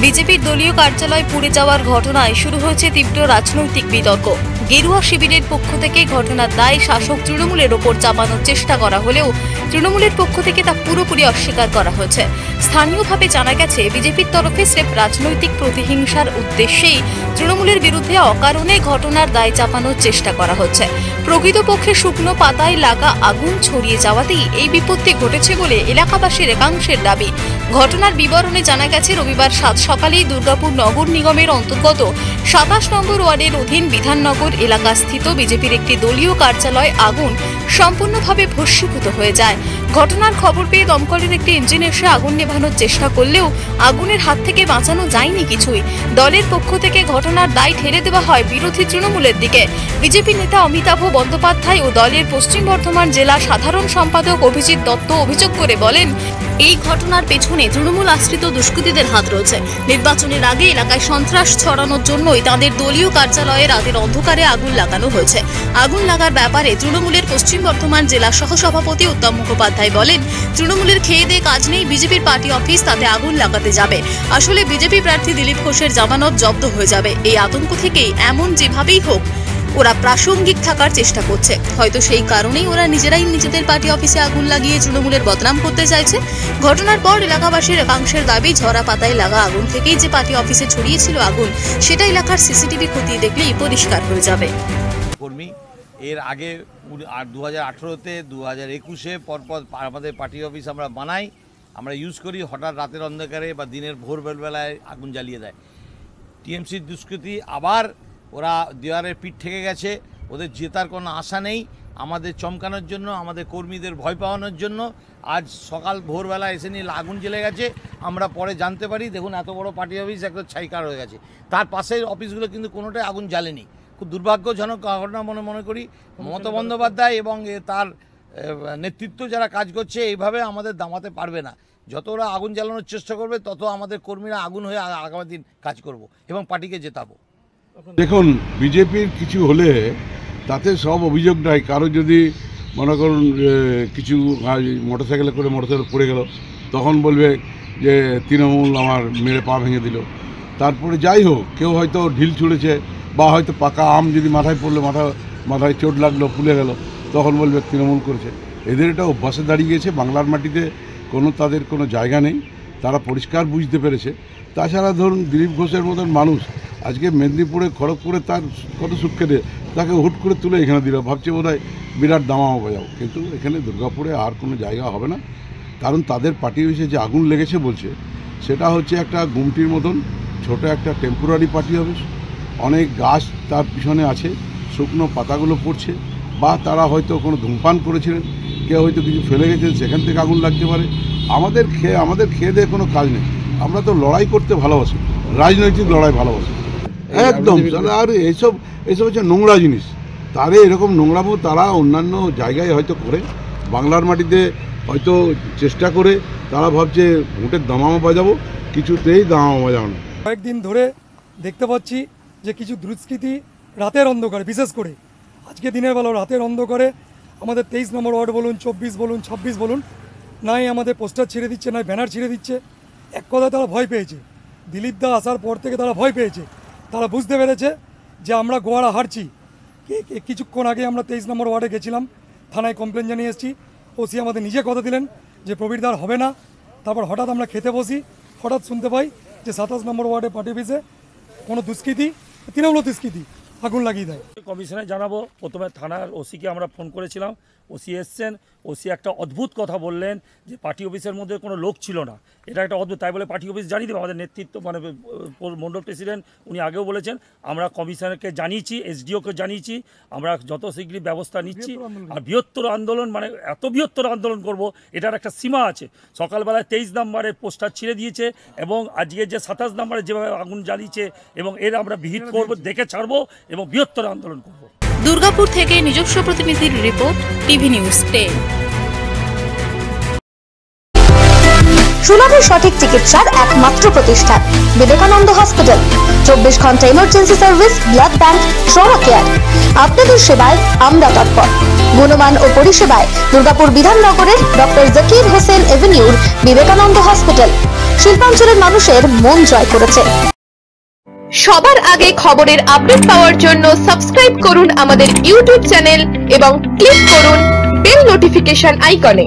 বিজেপির দলীয় কার্যালয় পুড়ে যাওয়ার ঘটনায় শুরু হয়েছে তীব্র রাজনৈতিক বিতর্ক। গেরুয়া শিবিরের পক্ষ থেকে ঘটনার দায় শাসক তৃণমূলের ওপর চাপানোর চেষ্টা করা হলেও তৃণমূলের পক্ষ থেকে তা পুরোপুরি অস্বীকার করা হয়েছে। স্থানীয়ভাবে জানা গেছে, বিজেপির তরফে স্রেফ রাজনৈতিক প্রতিহিংসার উদ্দেশ্যেই তৃণমূলের বিরুদ্ধে অকারণে ঘটনার দায় চাপানোর চেষ্টা করা হচ্ছে। প্রকৃতপক্ষে শুকনো পাতায় লাগা আগুন ছড়িয়ে যাওয়াতেই এই বিপত্তি ঘটেছে বলে এলাকাবাসীর একাংশের দাবি। ঘটনার বিবরণে জানা গেছে, রবিবার 7 সকালেই দুর্গাপুর নগর নিগমের অন্তর্গত 27 নম্বর ওয়ার্ডের অধীন বিধাননগর এলাকাস্থিত বিজেপির একটি দলীয় কার্যালয় আগুন সম্পূর্ণভাবে ভস্মীভূত হয়ে যায়। ঘটনার খবর পেয়ে দমকলের একটি ইঞ্জিন এসে আগুন নেভানোর চেষ্টা করলেও আগুনের হাত থেকে বাঁচানো যায়নি কিছুই। দলের পক্ষ থেকে ঘটনার দায় ঠেলে দেওয়া হয় বিরোধী তৃণমূলের দিকে। বিজেপি নেতা অমিতাভ বন্দ্যোপাধ্যায় ও দলের পশ্চিম বর্ধমান জেলা সাধারণ সম্পাদক অভিজিৎ দত্ত অভিযোগ করে বলেন, এই ঘটনার পেছনে তৃণমূল আশ্রিত দুষ্কৃতীদের হাত রয়েছে। নির্বাচনের আগে এলাকায় সন্ত্রাস ছড়ানোর জন্যই তাদের দলীয় কার্যালয়ে রাতের অন্ধকারে আগুন লাগানো হয়েছে। আগুন লাগার ব্যাপারে তৃণমূলের পশ্চিম বর্ধমান জেলা সহসভাপতি উত্তম মুখোপাধ্যায় বলেন, তৃণমূলের খেয়ে দিয়ে কাজ নেই, বিজেপির পার্টি অফিস তাতে আগুন লাগাতে যাবে। আসলে বিজেপি প্রার্থী দিলীপ ঘোষের জামানত জব্দ হয়ে যাবে, এই আতঙ্ক থেকেই এমন যেভাবেই হোক ওরা প্রাসঙ্গিক থাকার চেষ্টা করছে। হয়তো সেই কারণেই ওরা নিজেরাই নিজেদের পার্টি অফিসে আগুন লাগিয়ে তৃণমূলের বদনাম করতে চাইছে। ঘটনার পর এলাকাবাসীর একাংশের দাবি, ঝরা পাতায় লাগা আগুন থেকেই যে পার্টি অফিসে ছড়িয়েছিল আগুন, সেটা এলাকার সিসিটিভি খতিয়ে দেখলেই পরিষ্কার হয়ে যাবে। কর্মী এর আগে 2018-তে 2021-এ পরপর আমাদের পার্টি অফিস আমরা বানাই, আমরা ইউজ করি, হঠাৎ রাতের অন্ধকারে বা দিনের ভোরবেলায় আগুন জ্বালিয়ে দেয়। টিএমসির দুষ্কৃতী আবার ওরা দেওয়ারের পিঠ থেকে গেছে, ওদের জেতার কোনো আশা নেই। আমাদের চমকানোর জন্য, আমাদের কর্মীদের ভয় পাওয়ানোর জন্য আজ সকাল ভোরবেলা এসে নিয়ে আগুন জ্বেলে গেছে। আমরা পরে জানতে পারি, দেখুন এত বড় পার্টি অফিস একদম ছাইকার হয়ে গেছে। তার পাশের অফিসগুলো কিন্তু কোনোটাই আগুন জ্বালেনি। খুব দুর্ভাগ্যজনক ঘটনা মনে করি। মমতা বন্দ্যোপাধ্যায় এবং তার নেতৃত্ব যারা কাজ করছে, এইভাবে আমাদের দামাতে পারবে না। যত ওরা আগুন জ্বালানোর চেষ্টা করবে, তত আমাদের কর্মীরা আগুন হয়ে আগামী দিন কাজ করব এবং পার্টিকে জেতাবো। দেখুন, বিজেপির কিছু হলে তাতে সব অভিযোগ নাই। কারো যদি মনে করুন কিছু মোটরসাইকেলে করে মোটরসাইকেল পড়ে গেল, তখন বলবে যে তৃণমূল আমার মেরে পা ভেঙে দিল। তারপরে যাই হোক, কেউ হয়তো ঢিল ছুঁড়েছে বা হয়তো পাকা আম যদি মাথায় পড়লো, মাথায় চোট লাগলো, ফুলে গেল, তখন বলবে তৃণমূল করেছে। এদের এটা অভ্যাসে দাঁড়িয়ে গেছে। বাংলার মাটিতে তাদের কোনো জায়গা নেই, তারা পরিষ্কার বুঝতে পেরেছে। তাছাড়া ধরুন, দিলীপ ঘোষের মতন মানুষ আজকে মেদিনীপুরে, খড়গপুরে তার কত সুখে তাকে হুট করে তুলে এখানে দিল, ভাবছে বোধহয় বিরাট দামামা বাজাও। কিন্তু এখানে দুর্গাপুরে আর কোনো জায়গা হবে না, কারণ তাদের পার্টি অফিসে যে আগুন লেগেছে বলছে, সেটা হচ্ছে একটা গুমটির মতন ছোট একটা টেম্পোরারি পার্টি অফিস। অনেক গাছ তার পিছনে আছে, শুকনো পাতাগুলো পড়ছে, বা তারা হয়তো কোনো ধূমপান করেছিলেন, কেউ হয়তো কিছু ফেলে গেছেন, সেখান থেকে আগুন লাগতে পারে। আমাদের খেয়ে দিয়ে কোনো কাজ নেই। আমরা তো লড়াই করতে ভালোবাসি, রাজনৈতিক লড়াই ভালোবাসি একদম। আর এইসব হচ্ছে নোংরা জিনিস। তারে এরকম নোংরামো তারা অন্যান্য জায়গায় হয়তো করে, বাংলার মাটিতে হয়তো চেষ্টা করে তারা ভাবছে ভোটের দামামা বাজাবো, কিছুতেই দামামা বাজাবো না। কয়েকদিন ধরে দেখতে পাচ্ছি যে কিছু দুষ্কৃতী রাতের অন্ধকারে, বিশেষ করে আজকে দিনের বেলা রাতের অন্ধকারে আমাদের 23 নম্বর ওয়ার্ড বলুন, 24 বলুন, 26 বলুন, নাই আমাদের পোস্টার ছিঁড়ে দিচ্ছে, নয় ব্যানার ছিঁড়ে দিচ্ছে। এক কথায় তারা ভয় পেয়েছে। দিলীপ দা আসার পর থেকে তারা ভয় পেয়েছে। তারা বুঝতে পেরেছে যে আমরা গোয়াড়া হারছি। কিছুক্ষণ আগে আমরা 23 নম্বর ওয়ার্ডে গেছিলাম, থানায় কমপ্লেন জানিয়ে এসেছি। ওসি আমাদের নিজে কথা দিলেন যে প্রবীরদার হবে না। তারপর হঠাৎ আমরা খেতে বসি, হঠাৎ শুনতে পাই যে 27 নম্বর ওয়ার্ডে পার্টি অফিসে কোনো দুষ্কৃতী, তৃণমূল দুষ্কৃতী আগুন লাগিয়ে দেয়। কমিশনে জানাবো। প্রথমে থানার ওসিকে আমরা ফোন করেছিলাম, ওসি এসছেন। ওসি একটা অদ্ভুত কথা বললেন যে পার্টি অফিসের মধ্যে কোনো লোক ছিল না। এটা একটা অদ্ভুত। তাই বলে পার্টি অফিস জানিয়ে দেবো? আমাদের নেতৃত্ব মানে মণ্ডল প্রেসিডেন্ট উনি আগেও বলেছেন, আমরা কমিশনারকে জানিয়েছি, এসডিওকে জানিয়েছি, আমরা যত শীঘ্রই ব্যবস্থা নিচ্ছি। আর বৃহত্তর আন্দোলন, মানে এত বৃহত্তর আন্দোলন করব, এটার একটা সীমা আছে। সকালবেলায় 23 নম্বরের পোস্টার ছিঁড়ে দিয়েছে এবং আজকে যে 27 নম্বরে যেভাবে আগুন জ্বালিয়েছে, এবং এর আমরা বিহিত করব, দেখে ছাড়বো এবং বৃহত্তর আন্দোলন করব। দুর্গাপুর থেকে নিজস্ব প্রতিনিধির রিপোর্ট, টিভি নিউজ 10। সুলভে সঠিক চিকিৎসার একমাত্র প্রতিষ্ঠান বিবেকানন্দ হসপিটাল। 24 ঘন্টা emergency service, blood bank, trauma care. আপনাদের সেবায় আমরা তৎপর। গুণমান ও পরিষেবায় দুর্গাপুর বিধাননগরের ডক্টর জাকির হোসেন এভিনিউর বিবেকানন্দ হসপিটাল শিল্পাঞ্চলের মানুষের মন জয় করেছে। সবার আগে খবরের আপডেট পাওয়ার জন্য সাবস্ক্রাইব করুন আমাদের ইউটিউব চ্যানেল এবং ক্লিক করুন বেল নোটিফিকেশন আইকনে।